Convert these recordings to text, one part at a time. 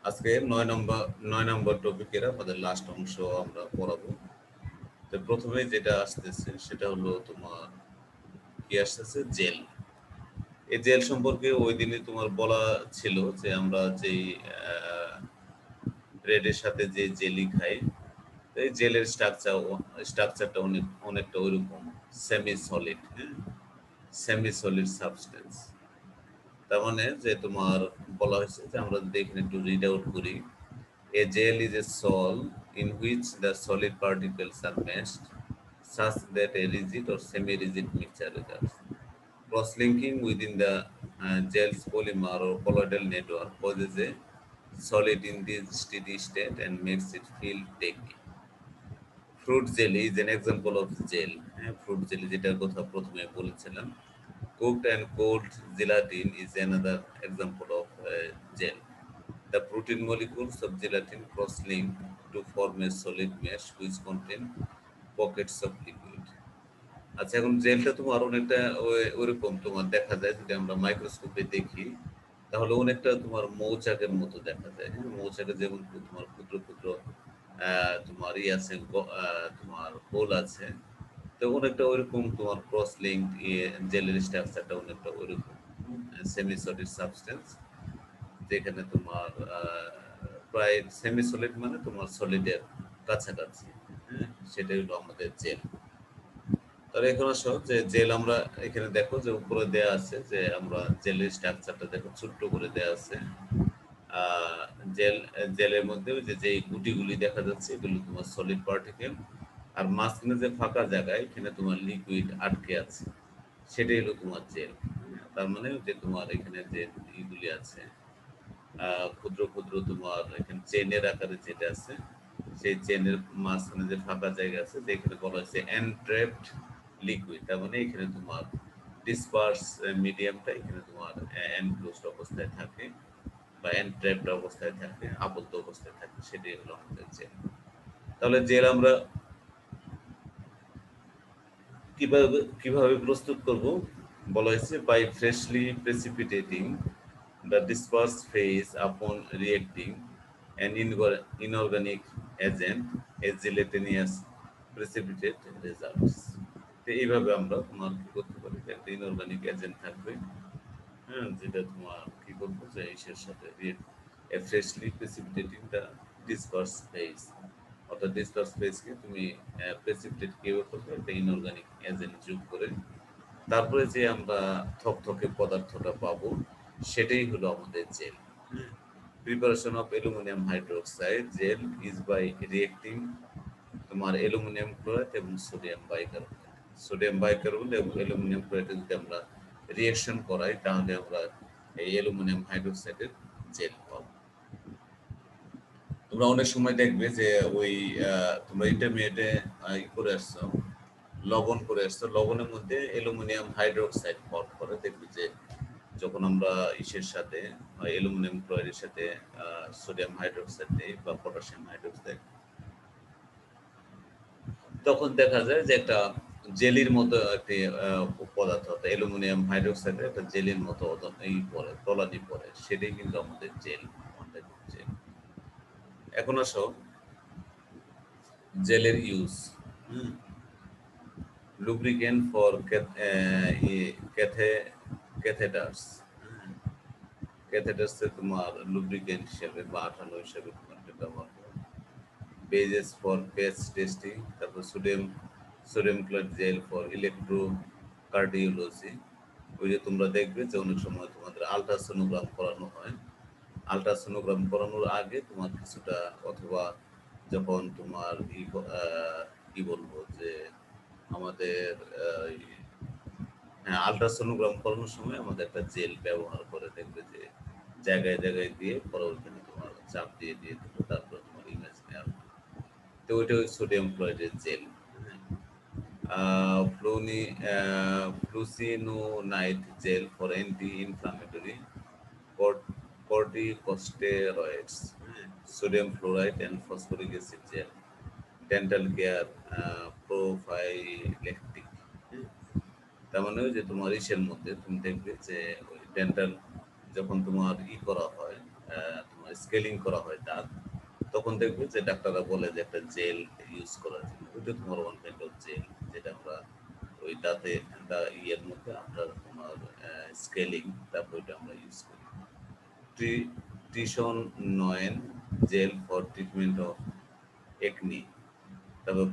আজকে 9 নম্বর টপিকের আমাদের লাস্ট অংশ আমরা পড়াবো। তো প্রথমে যেটা আসতেছে সেটা হলো তোমার কি আসতেছে, জেল। এই জেল সম্পর্কে ওই দিনে তোমার বলা ছিল যে আমরা যেই ব্রেডের সাথে যে জেলি খাই, তো এই জেলের স্ট্রাকচারটা অনেকটা ওইরকম, সেমি সলিড। হ্যাঁ, সেমি সলিড সাবস্টেন্স। তার মানে যে তোমার বলা হয়েছে যে আমরা যদি এখানে একটু রিড আউট করি, a gel is a sol in which the solid particles are meshed such that a rigid or semi-rigid mixture results. Cross-linking within the gel's polymer or colloidal network causes a solid in this steady state and makes it feel tacky. Fruit jelly is an example of gel. Fruit jelly যেটার কথা প্রথমে বলেছিলাম। Cooked and cold gelatin is another example of gel. The protein molecules of gelatin cross-link to form a solid mesh which contain pockets of liquid. আচ্ছা, এখন জেলটা তোমার অনেকটা ওইরকম তোমার দেখা যায়, যদি আমরা মাইক্রোস্কোপে দেখি তাহলে অনেকটা তোমার মৌচাকের মতো দেখা যায়। হ্যাঁ, মৌচাকের যেমন তোমার ক্ষুদ্র ক্ষুদ্র তোমার আছে, তোমার হোল আছে। তো অনেকটা ওইরকম তোমার ক্রস লিঙ্ক জেলের স্ট্রাকচারটা অনেকটা ওইরকম, সেমি সলিড সাবস্টেন্স, যেখানে তোমার প্রায় সেমি সলিড মানে তোমার সলিডের কাছাকাছি। হ্যাঁ, সেটাই হলো আমাদের জেল। তাহলে এখন আসো যে জেল আমরা এখানে দেখো যে উপরে দেয়া আছে, যে আমরা জেলের স্ট্রাকচারটা দেখো ছোট্ট করে দেয়া আছে। আহ জেল জেলের মধ্যে ওই যে গুটিগুলি দেখা যাচ্ছে এগুলো তোমার সলিড পার্টিকেল, আর মাঝখানে যে ফাঁকা জায়গায় এখানে তোমার লিকুইড আটকে আছে, সেটাই হলো তোমার জেল। তার মানে যে তোমার এখানে যে ইগুলি আছে, ক্ষুদ্র ক্ষুদ্র তোমার এখানে চেনের আকারে যেটা আছে, সেই চেনের মাঝখানে যে ফাঁকা জায়গা আছে, যেখানে বলা হয়েছে এনট্র্যাপড লিকুইড। তার মানে এখানে তোমার ডিসপার্স মিডিয়ামটা এখানে তোমার এনক্লোজড অবস্থায় থাকে বা এনট্র্যাপড অবস্থায় থাকে, আবদ্ধ অবস্থায় থাকে, সেটাই হলো আমাদের জেল। তাহলে জেল আমরা কিভাবে কিভাবে প্রস্তুত করব, বলা হয়েছে by freshly precipitating the dispersed phase upon reacting an inorganic agent, a gelatinous precipitate results. তো এইভাবে আমরা তোমার কি করতে পারি, যে একটা ইনঅর্গানিক এজেন্ট থাকবে, হ্যাঁ, যেটা তোমার কি করবো যে ইসের সাথে ফ্রেশলি প্রেসিপিটেটিং দ্য ডিসপার্স ফেজ, অর্থাৎ ডিসপার্স ফেজকে তুমি প্রেসিপিটেট কিভাবে করবে, একটা ইনঅর্গানিক এজেন্ট যোগ করে তারপরে যে আমরা থকথকে পদার্থটা পাবো, সেটাই হলো আমাদের gel. Preparation of aluminium hydroxide gel is by reacting তোমার অ্যালুমিনিয়াম ক্লোরাইড এবং সোডিয়াম বাইকার্বনেট। সোডিয়াম বাইকার্বনেট এবং অ্যালুমিনিয়াম ক্লোরাইড যদি আমরা রিয়েকশন করাই, তাহলে আমরা এই অ্যালুমিনিয়াম হাইড্রোক্সাইডের জেল পাবো। তোমরা অনেক সময় দেখবে যে ওই তোমরা ইন্টারমিডিয়েটে করে আসছো, লবণ করে আসছো, লবণের মধ্যে অ্যালুমিনিয়াম হাইড্রোক্সাইড পাওয়ার পরে দেখবে যে যখন আমরা ইসের সাথে অ্যালুমিনিয়াম ক্লোরাইডের সাথে সোডিয়াম হাইড্রোক্সাইড দিই বা পটাশিয়াম হাইড্রোক্সাইড, তখন দেখা যায় যে একটা জেলির মতো একটি পদার্থ, অর্থাৎ অ্যালুমিনিয়াম হাইড্রোক্সাইডের একটা জেলির মতো এই পরে তলানি পরে, সেটাই কিন্তু আমাদের জেল, আমাদের জেল। এখন আসো জেলের ইউজ। Lubricant for catheters. ক্যাথেটার্সে তোমার লুব্রিকেন্ট হিসেবে বা আঠালো হিসেবে তোমার এটা ব্যবহার করে। বেজেস ফর পেচ টেস্টিং, তারপর সোডিয়াম ক্লোরাইড জেল ফর ইলেকট্রোকার্ডিওলজি। ওই যে তোমরা দেখবে যে অনেক সময় তোমাদের আলট্রাসোনোগ্রাম করানো হয়, আলট্রাসোনোগ্রাম করানোর আগে তোমার কিছুটা, অথবা যখন তোমার কি বলবো যে আমাদের হ্যাঁ, আলট্রাসোনোগ্রাম করানোর সময় আমাদের একটা জেল ব্যবহার করে, দেখবে যে জায়গায় জায়গায় দিয়ে পরে ওইখানে তোমার চাপ দিয়ে দিয়ে দেবে, তারপরে তোমার ইমেজ নেওয়া হয়। তো ওইটা ওই সোডিয়াম ক্লোরাইডের gel. Fluocinonide gel for anti inflammatory corticosteroids, sodium fluoride and phosphoric acid gel, dental care prophylactic। তার মানে ওই যে তোমার ইসের মধ্যে তুমি দেখবে যে ওই ডেন্টাল যখন তোমার করা হয়, তোমার স্কেলিং করা হয় দাঁত, তখন দেখবে যে ডাক্তাররা বলে যে একটা জেল ইউজ করার জন্য। ওইটা তোমার ওয়ান কাইন্ড অফ জেল, যেটা আমরা ওই দাঁতে ইয়ের মধ্যে আমরা তোমার স্কেলিং, তারপর ওইটা আমরা ইউজ করি। Tretinoin gel for treatment of acne, তারপর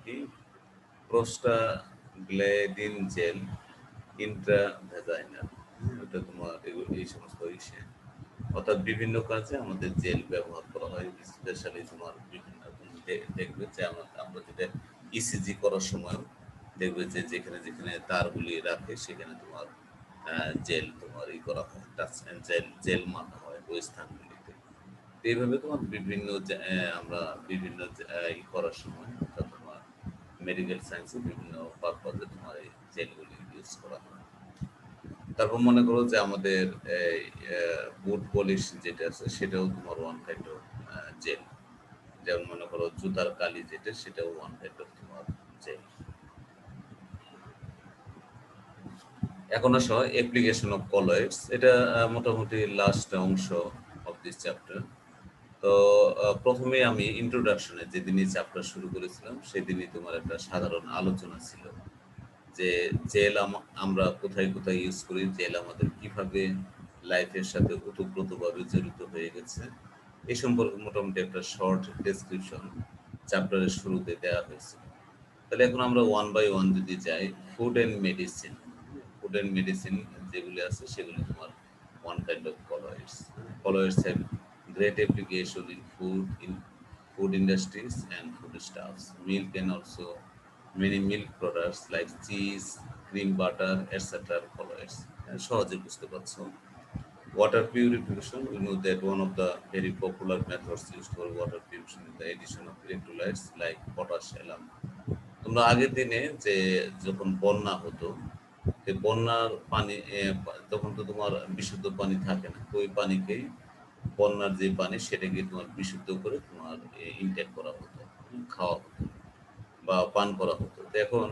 কি প্রোস্টাগ্ল্যান্ডিন জেল ইন্ট্রাভেজাইনাল, এটা তোমার এই সমস্ত ইসে, অর্থাৎ বিভিন্ন কাজে আমাদের জেল ব্যবহার করা হয়। স্পেশালি তোমার বিভিন্ন দেখবে যে আমরা যেটা ইসিজি করার সময় দেখবে যে যেখানে যেখানে তারগুলি রাখে সেখানে তোমার জেল তোমার ই করা হয়, জেল মাখা হয় ওই স্থানগুলিতে। এইভাবে তোমার বিভিন্ন আমরা বিভিন্ন ই করার সময় অর্থাৎ তোমার মেডিকেল সায়েন্সে বিভিন্ন পারপাজে তোমার এই জেলগুলি ইউজ করা হয়। তারপর মনে করো যে আমাদের বুট পলিশ যেটা আছে সেটাও তোমার ওয়ান কাইন্ড অফ জেল। যেমন মনে করো জুতার কালি যেটা, সেটাও ওয়ান কাইন্ড অফ তোমার জেল। এখন আসো অ্যাপ্লিকেশন অফ কলয়েডস, এটা মোটামুটি লাস্ট অংশ অফ দিস চ্যাপ্টার। তো প্রথমে আমি ইন্ট্রোডাকশনে যেদিনই চ্যাপ্টার শুরু করেছিলাম সেদিনই তোমার একটা সাধারণ আলোচনা ছিল যে জেল আমরা কোথায় কোথায় ইউজ করি, জেল আমাদের কিভাবে লাইফের সাথে ওতপ্রোতভাবে জড়িত হয়ে গেছে, এই সম্পর্কে মোটামুটি একটা শর্ট ডেসক্রিপশন চ্যাপ্টারের শুরুতে দেওয়া হয়েছে। তাহলে এখন আমরা ওয়ান বাই ওয়ান যদি যাই, food and medicine. Food and medicine যেগুলি আছে সেগুলি তোমার one kind of colloids. Colloids have great application in food industries and foodstuffs. Milk and also many milk products like cheese, cream, butter, etc. are colloids. সহজে বুঝতে পারছো। Water purification, we know that one of the very popular methods used for water purification is the addition of electrolytes like potassium. তোমরা আগের দিনে যে যখন বন্যা হতো, এই বন্যার পানি তখন তো তোমার বিশুদ্ধ পানি থাকে না, তো ওই পানিকেই বন্যার যে পানি সেটাকে তোমার বিশুদ্ধ করে তোমার ইনটেক করা হতো, খাওয়া হতো বা পান করা হতো। তো এখন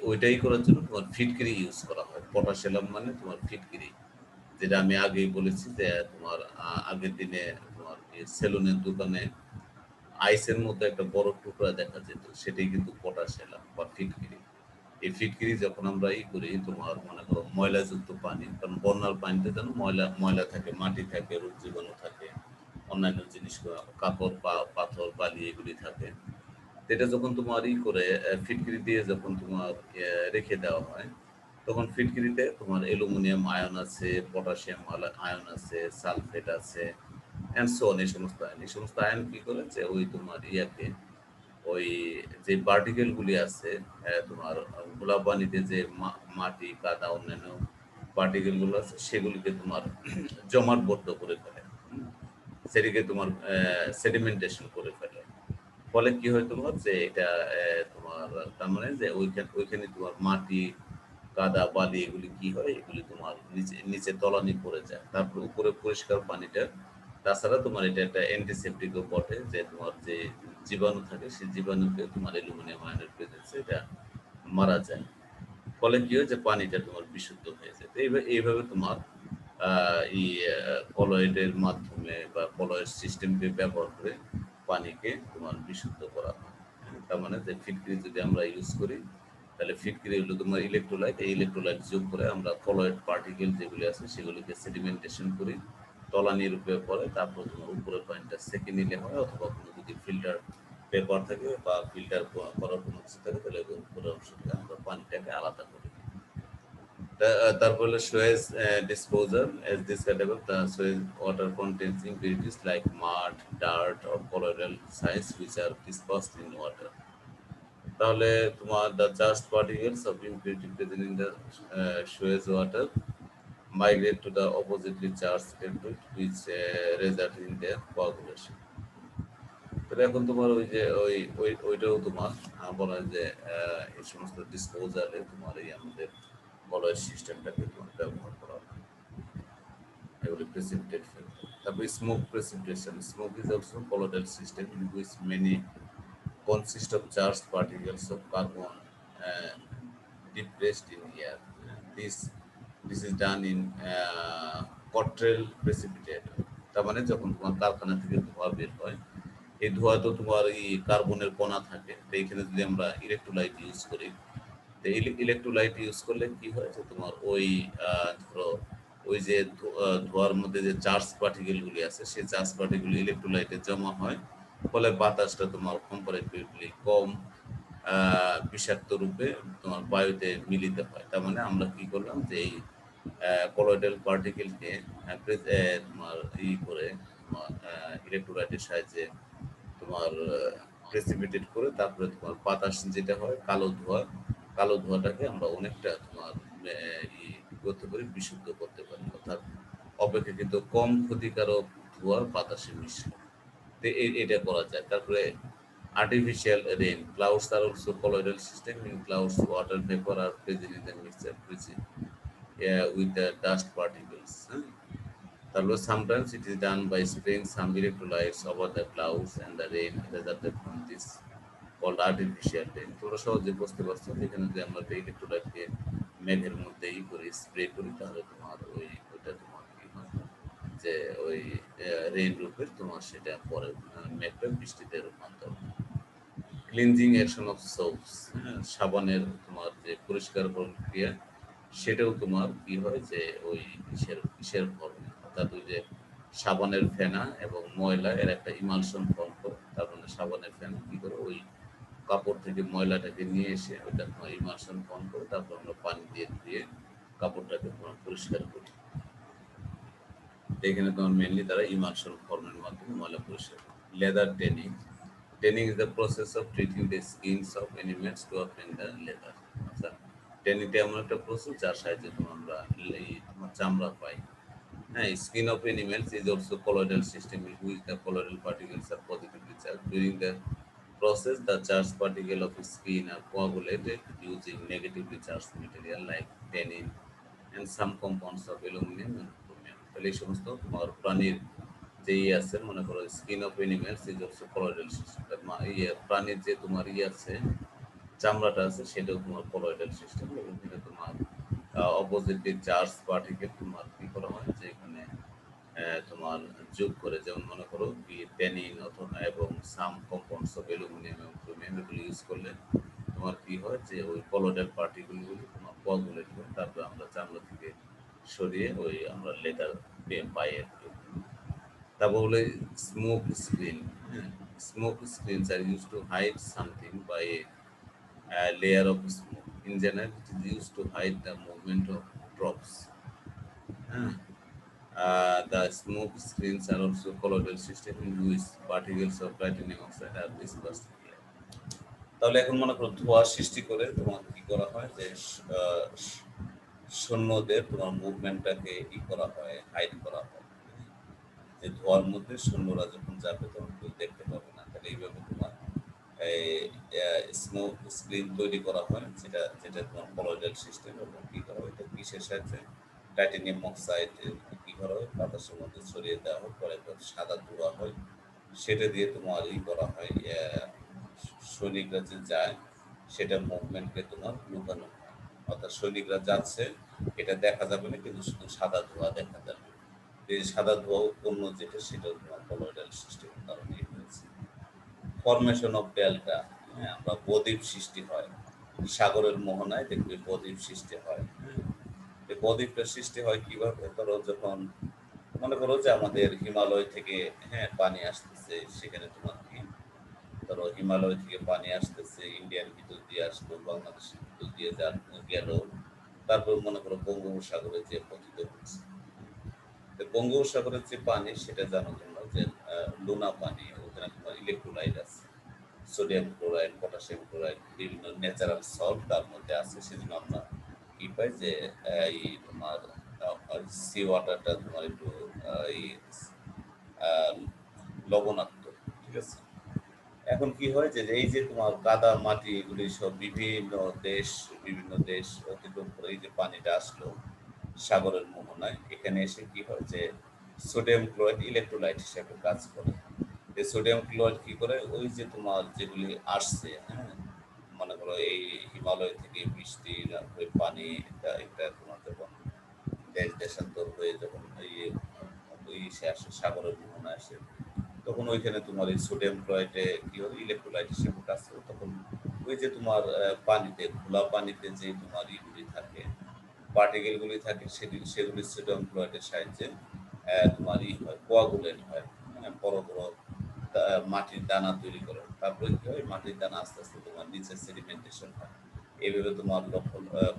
ওইটাই করার জন্য তোমার ফিটকিরি ইউজ করা হয়। পটাশিয়াম মানে তোমার ফিটকিরি, যেটা আমি আগেই বলেছি যে তোমার আগের দিনে তোমার সেলুনের দোকানে আইসের মতো একটা বড় টুকরা দেখা যেত, সেটাই কিন্তু পটাশিয়াম বা ফিটকিরি। এই ফিটকিরি যখন আমরা করি তোমার মনে করো ময়লাযুক্ত পানি, কারণ বন্যার পানিতে যেন ময়লা ময়লা থাকে, মাটি থাকে, রোগ জীবাণু থাকে, অন্যান্য জিনিস, কাপড় পাথর বালি এগুলি থাকে। এটা যখন তোমার করে ফিটকিরি দিয়ে যখন তোমার রেখে দেওয়া হয়, তখন ফিটকিরিতে তোমার অ্যালুমিনিয়াম আয়ন আছে, পটাশিয়াম আয়ন আছে, সালফেট আছে, অ্যান্ড সো অন। এই সমস্ত আয়ন কি করে যে ওই তোমার ওই যে পার্টিকেল গুলি আছে তোমার গোলাপ পানিতে যে মাটি কাদা অন্যান্য পার্টিকেল গুলো আছে সেগুলিকে তোমার জমাটবদ্ধ করে ফেলে, সেটিকে তোমার সেডিমেন্টেশন করে ফেলে। ফলে কি হয় তোমার যে এটা তোমার তার মানে যে ওইখানে তোমার মাটি কাদা বালি এগুলি কি হয়, এগুলি তোমার নিচে নিচে তলানি পড়ে যায়, তারপর উপরে পরিষ্কার পানিটা। তাছাড়া তোমার এটা একটা অ্যান্টিসেপ্টিকও বটে, যে তোমার যে জীবাণু থাকে সেই জীবাণুকে তোমার অ্যালুমিনিয়াম আয়নের প্রেজেন্সে এটা মারা যায়। ফলে কি হয় যে পানিটা তোমার বিশুদ্ধ হয়ে যায়। তো এইভাবে তোমার এই কলয়েডের মাধ্যমে বা কলয়েড সিস্টেমকে ব্যবহার করে পানিকে তোমার বিশুদ্ধ করা হয়। তার মানে যে ফিটকিরি যদি আমরা ইউজ করি, তাহলে ফিটকিরি হলো তোমার ইলেকট্রোলাইট, এই ইলেকট্রোলাইট যোগ করে আমরা কলয়েড পার্টিকেল যেগুলি আছে সেগুলিকে সেডিমেন্টেশন করি, তলানির রূপে পরে, তারপর তোমার উপরের পানিটা সেকে নিলে হয়, অথবা কোনো যদি ফিল্টার পেপার থাকে বা ফিল্টার করার কোনো কিছু থাকে তাহলে উপরের অংশটাকে আমরা পানিটাকে আলাদা করি। তারপরে sewage disposal, as described above, the sewage water contains impurities like mud, dirt or colloidal solids which are dispersed in water. তাহলে তোমার the charged particles of impurity present in the sewage water migrate to the oppositely charged electrode which result in their coagulation. তাহলে এখন তোমার ওই যে ওইটাও তোমার বলা হয় যে এই সমস্ত ডিসপোজালে তোমার এই আমাদের কলয়েড সিস্টেমটাকে তোমার ব্যবহার করা হয়, এগুলি প্রেসিপিটেট ফেলে। তারপর smoke precipitation, smoke is also colloidal system in which many consist of charged particles of carbon depressed in air. This this is done in Cottrell precipitator. তার মানে যখন তোমার কারখানা থেকে ধোঁয়া বের হয়, এই ধোঁয়া তো তোমার এই কার্বনের কণা থাকে, তো এখানে যদি আমরা ইলেকট্রোলাইট ইউজ করি, তো ইলেকট্রোলাইট ইউজ করলে কি হয় যে তোমার ওই ধরো ওই যে ধোঁয়ার মধ্যে যে চার্জ পার্টিকেলগুলি আছে, সেই চার্জ পার্টিকেল ইলেকট্রোলাইটে জমা হয়, ফলে বাতাসটা তোমার কম্পারেটিভলি কম বিষাক্ত রূপে তোমার বায়ুতে মিলিত হয়। তার মানে আমরা কি করলাম যে এই কলয়েডাল পার্টিকেলকে তোমার করে তোমার ইলেকট্রোলাইটের সাহায্যে তোমার প্রেসিপিটেট করে তারপরে তোমার বাতাস যেটা হয় কালো ধোঁয়াটাকে আমরা অনেকটা তোমার করতে পারি, বিশুদ্ধ করতে পারি, অর্থাৎ অপেক্ষাকৃত কম ক্ষতিকারক ধোঁয়া বাতাসে মিশে, তো এটা করা যায়। তারপরে artificial rain clouds are also colloidal system. In clouds water vapor are present in the mixture with the dust particles. তারপরে sometimes it is done by spraying some electrolytes over the clouds and the rain resulted from this called artificial rain. তোমরা সহজে বুঝতে পারছো, এখানে যদি আমরা ইলেকট্রোলাইটকে মেঘের মধ্যে করি, স্প্রে করি, তাহলে তোমার ওইটা তোমার কি হয় যে ওই রেইন রূপের তোমার সেটা পরে মেঘটা বৃষ্টিতে রূপান্তর। ক্লিনজিং অ্যাকশন অফ সোপস, সাবানের তোমার যে পরিষ্কারকরণ ক্রিয়া, সেটাও তোমার কি হয় যে ওই কিসের ফর্মে, অর্থাৎ ওই যে সাবানের ফেনা এবং ময়লা এর একটা ইমালশন ফর্ম করে, তার মানে সাবানের ফেনা কি করে ওই কাপড় থেকে ময়লাটাকে নিয়ে এসে ওইটা তোমার ইমালশন ফর্ম করে, তারপর আমরা পানি দিয়ে ধুয়ে কাপড়টাকে তোমার পরিষ্কার করি। এখানে তোমার মেনলি তারা ইমালশন ফর্মের মাধ্যমে ময়লা পরিষ্কার করে। Leather tanning, tanning is the process of treating the skins of animals to obtain the leather. আচ্ছা, ট্যানিংটা এমন একটা প্রসেস যার সাহায্যে আমরা তোমার চামড়া পাই। হ্যাঁ, skin of animals is also colloidal system in which the colloidal particles are positively charged. During the process, the charged particle of skin are coagulated using negatively charged material like tannin and some compounds of aluminum and chromium. তাহলে এই সমস্ত তোমার প্রাণীর যে আছে, মনে করো skin of animals is also colloidal system, প্রাণীর যে তোমার আছে চামড়াটা আছে, সেটাও তোমার কলোয়েডাল সিস্টেম, এবং এটা তোমার অপোজিটলি চার্জ পার্টিকেল তোমার কি করা হয় যে এখানে তোমার যোগ করে, যেমন মনে করো কি ট্যানিন অথবা এবং সাম কম্পাউন্ডস অফ অ্যালুমিনিয়াম এবং ক্রোমিয়াম, এগুলো ইউজ করলে তোমার কি হয় যে ওই কলোয়েডাল পার্টিকেলগুলি তোমার কোয়াগুলেট হয়, তারপরে আমরা চামড়া থেকে সরিয়ে ওই আমরা লেদার পাই আর কি। তারপর হলো smoke screen. Smoke screens are use to hide something by a layer of smoke. In general it is use to hide the movement of drops. The smoke screens are also colloidal system in which particles of titanium oxide are dispersed. তাহলে এখন মনে করো ধোঁয়া সৃষ্টি করে তোমার কি করা হয় যে সৈন্যদের তোমার মুভমেন্টটাকে করা হয়, হাইড করা হয়, যে ধোঁয়ার মধ্যে সৈন্যরা যখন যাবে তখন কেউ দেখতে পাবে না। তাহলে এইভাবে তোমার স্মোক স্ক্রিন তৈরি করা হয়, যেটা তোমার কলোয়েডাল সিস্টেম, এবং কি করা হয় এটা কিসের সাহায্যে, টাইটানিয়াম অক্সাইড কি করা হয় বাতাসের মধ্যে ছড়িয়ে দেওয়া হয়, পরে সাদা ধোঁয়া হয়, সেটা দিয়ে তোমার করা হয় সৈনিকরা যে যায় সেটা মুভমেন্টকে তোমার লুকানো হয়, অর্থাৎ সৈনিকরা যাচ্ছে এটা দেখা যাবে না, কিন্তু শুধু সাদা ধোঁয়া দেখা যাবে। এই সাদা ধোঁয়া উৎপন্ন যেটা, সেটা তোমার কলোয়েডাল সিস্টেমের কারণে হয়েছে। ফরমেশন অফ ডেল্টা, আমরা বদ্বীপ সৃষ্টি হয় সাগরের মোহনায়, দেখবে বদ্বীপ সৃষ্টি হয়। এই বদ্বীপটা সৃষ্টি হয় কিভাবে, ধরো যখন মনে করো যে আমাদের হিমালয় থেকে পানি আসতেছে, সেখানে তোমার কি ধরো হিমালয় থেকে পানি আসতেছে, ইন্ডিয়ার ভিতর দিয়ে আসলো, বাংলাদেশের ভিতর দিয়ে গেল, তারপর মনে করো বঙ্গোপসাগরে যে পতিত হচ্ছে। বঙ্গোপসাগরের যে পানি সেটা জানো তোমরা যে লোনা পানি, ওখানে তোমার ইলেকট্রোলাইট আছে, সোডিয়াম ক্লোরাইড, পটাশিয়াম ক্লোরাইড, বিভিন্ন ন্যাচারাল সল্ট তার মধ্যে আছে। সেজন্য আমরা কি পাই যে এই তোমার সি ওয়াটারটা তোমার একটু লবণাক্ত, ঠিক আছে। এখন কি হয় যে এই যে তোমার কাদা মাটি এগুলি সব বিভিন্ন দেশ অতিক্রম করে এই যে পানিটা আসলো সাগরের মোহনায়, এখানে এসে কি হয় যে সোডিয়াম ক্লোরাইড ইলেকট্রোলাইট হিসেবে কাজ করে। এই সোডিয়াম ক্লোরাইড কি করে, ওই যে তোমার যেগুলি আসছে, মনে করো এই হিমালয় থেকে বৃষ্টি হয়ে পানি, এটা তোমার যখন দেশান্তর হয়ে যখন ইসে আসে, সাগরের মোহনা আসে, তখন ওইখানে তোমার এই সোডিয়াম ক্লোরাইডে কি হয়, ইলেকট্রোলাইট হিসেবে কাজ করে। তখন ওই যে তোমার পানিতে, খোলা পানিতে যে তোমার ইগুলি থাকে, পার্টিকেলগুলি থাকে, সেগুলি সোডিয়াম ক্লোরাইডের সাহায্যে তোমার হয়, কোয়াগুলেট হয়, হ্যাঁ, বড় বড় মাটির দানা তৈরি করে। তারপরে কি হয়, মাটির দানা আস্তে আস্তে তোমার নিচে সেডিমেন্টেশন হয়। এইভাবে তোমার লক্ষ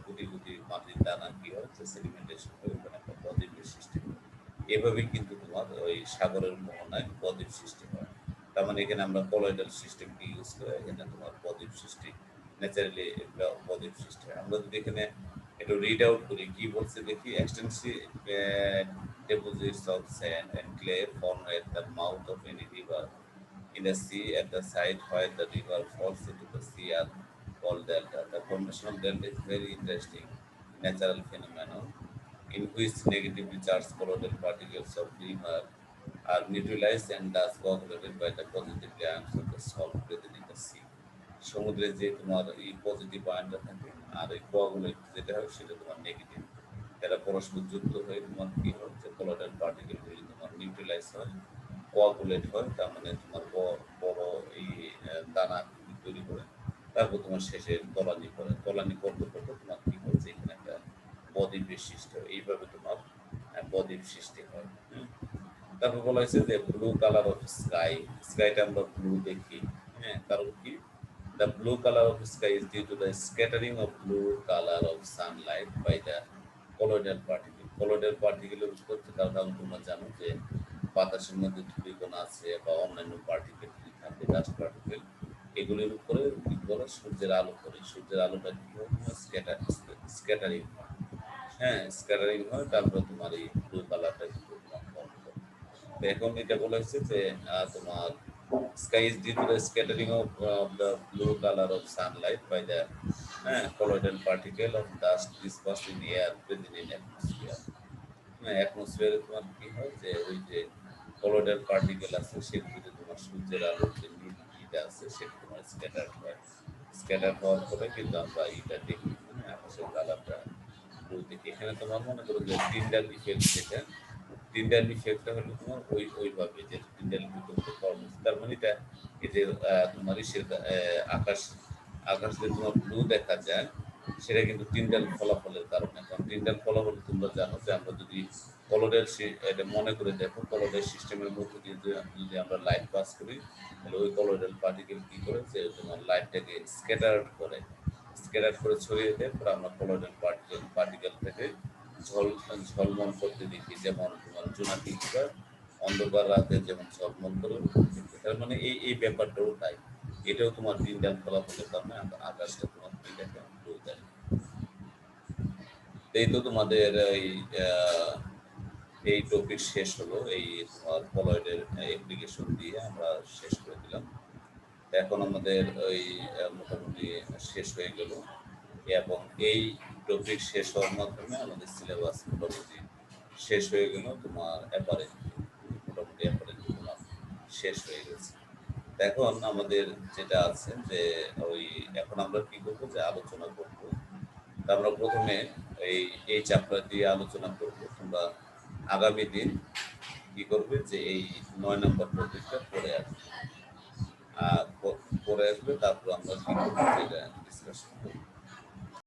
কোটি কোটি মাটির দানা কি হয়, যে সেডিমেন্টেশন হয়ে ওখানে একটা বদ্বীপের সৃষ্টি হয়। এভাবেই কিন্তু তোমার ওই সাগরের মোহনায় বদ্বীপ সৃষ্টি হয়। তার মানে এখানে আমরা কলয়েডাল সিস্টেমকে ইউজ করে এখানে তোমার বদ্বীপ সৃষ্টি, ন্যাচারালি বদ্বীপ সৃষ্টি হয়। আমরা যদি এখানে একটু রিড আউট করি কি বলছে দেখি, extensive deposits of sand and clay form at the mouth of any river in the sea at the site where the river falls into the sea are called delta. The formation of delta is very interesting natural phenomenon in which negatively charged colloidal particles of river are neutralized and thus coagulated by the positive ions of the salt present in the sea. সমুদ্রে যে তোমার এই positive আয়নটা থাকে আর এই coagulate যেটা হয় সেটা তোমার নেগেটিভ, এরা পরস্পর যুক্ত হয়ে তোমার কি হয়, যে কোলয়েডাল পার্টিকেলগুলি তোমার নিউট্রালাইজ হয়, কোয়াগুলেট হয়, তার মানে তোমার বড় এই দানা তৈরি করে। তারপর তোমার শেষে তলানি করে, তলানি করতে করতে তোমার কি হচ্ছে, এখানে একটা বদ্বীপের সৃষ্টি হয়। এইভাবে তোমার বদ্বীপ সৃষ্টি হয়। তারপর বলা হয়েছে যে ব্লু কালার অফ স্কাই, স্কাইটা আমরা ব্লু দেখি, হ্যাঁ, কারণ কি, the blue color of sky is due to the scattering of blue color of sunlight by the colloidal particle. Colloidal particle এর উপর কারণ তোমরা জানো যে বাতাসের মধ্যে ধূলিকণা আছে বা অন্যান্য পার্টিকেল থাকে, ডাস্ট পার্টিকেল, এগুলির উপরে কি করে, সূর্যের আলো পড়ে, সূর্যের আলোটা কি হয়, স্ক্যাটারিং হয়, হ্যাঁ, স্ক্যাটারিং হয়, তারপরে তোমার এই ব্লু কালারটা কিন্তু তোমার ফর্ম করে। তো এখন এটা বলা হয়েছে যে তোমার sky is due to the scattering of the blue color of sunlight by the colloidal particle of dust dispersed in air present in atmosphere. অ্যাটমসফিয়ারে তোমার কি হয়, যে ওই যে colloidal particle আছে সেগুলিতে তোমার সূর্যের আলোর যে নীলটা আছে সেটা তোমার স্ক্যাটার হয়, স্ক্যাটার হওয়ার পরে কিন্তু আমরা এটা দেখি, আকাশের কালারটা ব্লু দেখি। এখানে তোমার মনে করো যে টিন্ডাল ইফেক্ট, যেটা টিন্ডাল ইফেক্টটা হলো তোমার ওইভাবে যে টিন্ডাল ইফেক্ট ফর্ম, তার মানে এটা এই যে তোমার ইসের আকাশ, আকাশ যে তোমার ব্লু দেখা যায় সেটা কিন্তু টিন্ডাল ফলাফলের কারণে। কারণ টিন্ডাল ফলাফল তোমরা জানো যে আমরা যদি কলোডের এটা মনে করে দেখো, কলোডের সিস্টেমের মধ্যে দিয়ে যদি আমরা লাইট পাস করি, তাহলে ওই কলোডাল পার্টিকেল কি করে, যে তোমার লাইটটাকে স্ক্যাটার করে, স্ক্যাটার করে ছড়িয়ে দেয়, পরে আমরা কলোডাল পার্টিকেল থেকে ঝলমল করতে দেখি, যেমন তোমার জোনাকি কিংবা অন্ধকার রাতে যেমন ঝলমল করে। তার মানে এই ব্যাপারটাও তাই, এটাও তোমার টিন্ডাল ফলাফলের কারণে আকাশটা তোমার কি দেখে, ব্লু দেখে। এই তো তোমাদের এই টপিক শেষ হলো, এই তোমার কলয়েডের অ্যাপ্লিকেশন দিয়ে আমরা শেষ করে দিলাম। এখন আমাদের ওই মোটামুটি শেষ হয়ে গেল, এবং এই টপিক শেষ হওয়ার মাধ্যমে আমাদের সিলেবাস মোটামুটি শেষ হয়ে গেল, তোমার অ্যাপারেন্ট মোটামুটি অ্যাপারেন্ট তোমার শেষ হয়ে গেছে। এখন আমাদের যেটা আছে যে ওই এখন আমরা কি করবো, যে আলোচনা করবো। আমরা প্রথমে এই চ্যাপ্টার দিয়ে আলোচনা করবো। তোমরা আগামী দিন কি করবে, যে এই 9 নম্বর টপিকটা পড়ে আসবে, পড়ে আসবে, তারপর আমরা কি করবো, এটা ডিসকাশন করবো।